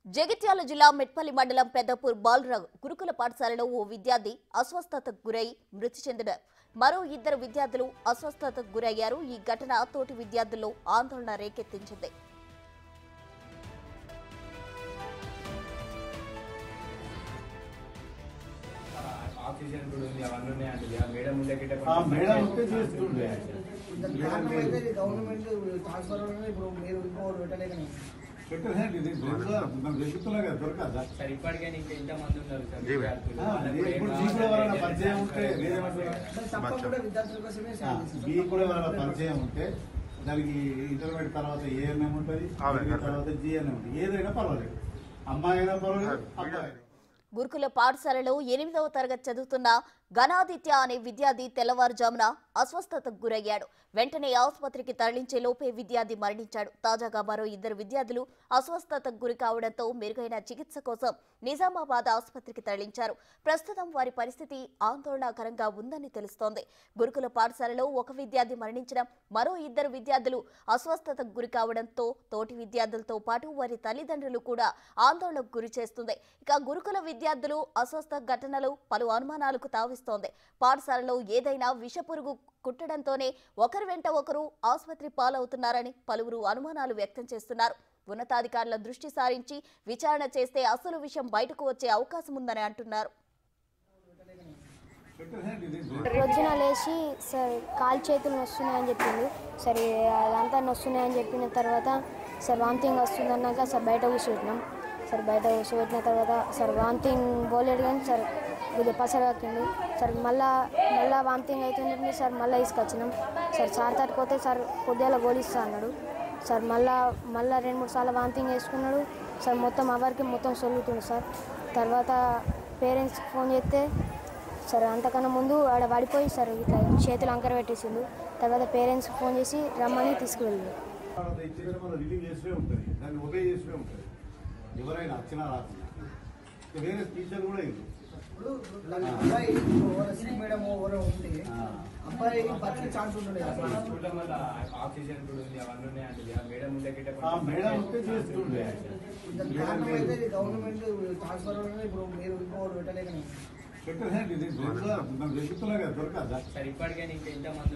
జగిత్యాల జిల్లా మెట్పల్లి మండలం పెద్దపూర్ బాలరావు గురుకుల పాఠశాలలో ఓ విద్యార్థి అస్వస్థతకు గురై మృతి చెందారు. మరో ఇద్దరు విద్యార్థులు అస్వస్థతకు గురయ్యారు. ఈ ఘటన తోటి విద్యార్థుల్లో ఆందోళన రేకెత్తించింది. ఆక్సిజన్ కూడా ఉంది, అవన్నీ ఉన్నాయంటే మేడం ఉండే గిట్ట మేడం ఉంటే చేస్తుండే. గవర్నమెంట్ ట్రాన్స్ఫర్ ఇప్పుడు మీరు ఇంకోటి పెట్టలేకనే పెట్టండి, ఇది వెతుకుతున్నా కదా దొరకదా సార్. ఇప్పటికైనా ఇంకా ఇంతమంది ఉన్నారు సార్ ఇప్పుడు మీకు ఎవరైనా పరిచయం ఉంటే తప్పకుండా విద్యార్థుల కోసమే మీకు కూడా ఎవరైనా పరిచయం ఉంటే దానికి ఇంటర్మీడియట్ తర్వాత ఏఎన్ఎం ఉంటుంది, తర్వాత జిఎన్ఎం ఉంటుంది. ఏదైనా పర్వాలేదు, అమ్మాయి అయినా పర్వాలేదు, అబ్బాయి. గురుకుల పాఠశాలలో 8వ తరగతి చదువుతున్న ఘనాదిత్య అనే విద్యార్థి తెల్లవారుజామున అస్వస్థతకు గురయ్యాడు. వెంటనే ఆసుపత్రికి తరలించే లోపే విద్యార్థి మరణించాడు. తాజాగా మరో ఇద్దరు విద్యార్థులు అస్వస్థతకు గురి కావడంతో మెరుగైన చికిత్స కోసం నిజామాబాద్ ఆసుపత్రికి తరలించారు. ప్రస్తుతం వారి పరిస్థితి ఆందోళనకరంగా ఉందని తెలుస్తోంది. గురుకుల పాఠశాలలో ఒక విద్యార్థి మరణించడం, మరో ఇద్దరు విద్యార్థులు అస్వస్థతకు గురి కావడంతో తోటి విద్యార్థులతో పాటు వారి తల్లిదండ్రులు కూడా ఆందోళనకు గురి చేస్తుంది. ఇక గురుకుల విద్యార్థులు అస్వస్థ ఘటనలు పలు అనుమానాలకు తావిస్తోంది. పాఠశాలలో ఏదైనా విషపురుగు కుట్టడంతోనే ఒకరి వెంట ఒకరు ఆసుపత్రి పాలవుతున్నారని పలువురు అనుమానాలు వ్యక్తం చేస్తున్నారు. ఉన్నతాధికారుల దృష్టి సారించి విచారణ చేస్తే అసలు విషయం బయటకు వచ్చే అవకాశం ఉందని అంటున్నారు. పొద్దున లేచి సార్ కాలు చేతులు వస్తున్నాయని చెప్పింది. సరే అదంతా వస్తున్నాయని చెప్పిన తర్వాత సార్ వామిటింగ్ వస్తుందన్నాక సార్ బయట కూర్చోబెట్టినాం. సార్ బయట కూర్చోబెట్టిన తర్వాత సార్ వామిటింగ్ పోలేడు కానీ సార్ కొద్దిగా పసరు కక్కింది. సార్ మళ్ళా వామిటింగ్ అవుతుంది సార్. మళ్ళీ తీసుకొచ్చినాం సార్. సార్ తట్టుకోతే సార్ కొద్దిగా గోలిస్తా అన్నాడు సార్. మళ్ళా 2-3 సార్లు వామిటింగ్ వేసుకున్నాడు సార్. మొత్తం అవరికి మొత్తం సొల్లుతుంది సార్. తర్వాత పేరెంట్స్కి ఫోన్ చేస్తే సార్ అంతకన్నా ముందు ఆడ పడిపోయి సార్ ఇట్లా చేతులు అంకర పెట్టేసిండు. తర్వాత పేరెంట్స్కి ఫోన్ చేసి రమ్మని తీసుకువెళ్ళి ఎవరైనా వచ్చినా రాకుండా వేరే టీచర్ కూడా ఇప్పుడు అబ్బాయి మేడం ఎవరో ఉంటే అబ్బాయి బతికే ఛాన్స్ ఉంటుంది. ఆక్సిజన్ కూడా ఉంది, అవన్నీ ఉన్నాయంటే మేడం ఉండే గిట్ట మేడం ఉంటే చేస్తుండే. కారణం అయితే గవర్నమెంట్ ట్రాన్స్ఫర్ ఇప్పుడు మీరు ఇంకోటి పెట్టలేకనే పెట్టండి, ఇది వెతుకుతున్నా కదా దొరకదా సార్. ఇప్పటికైనా ఇంకా ఇంతమంది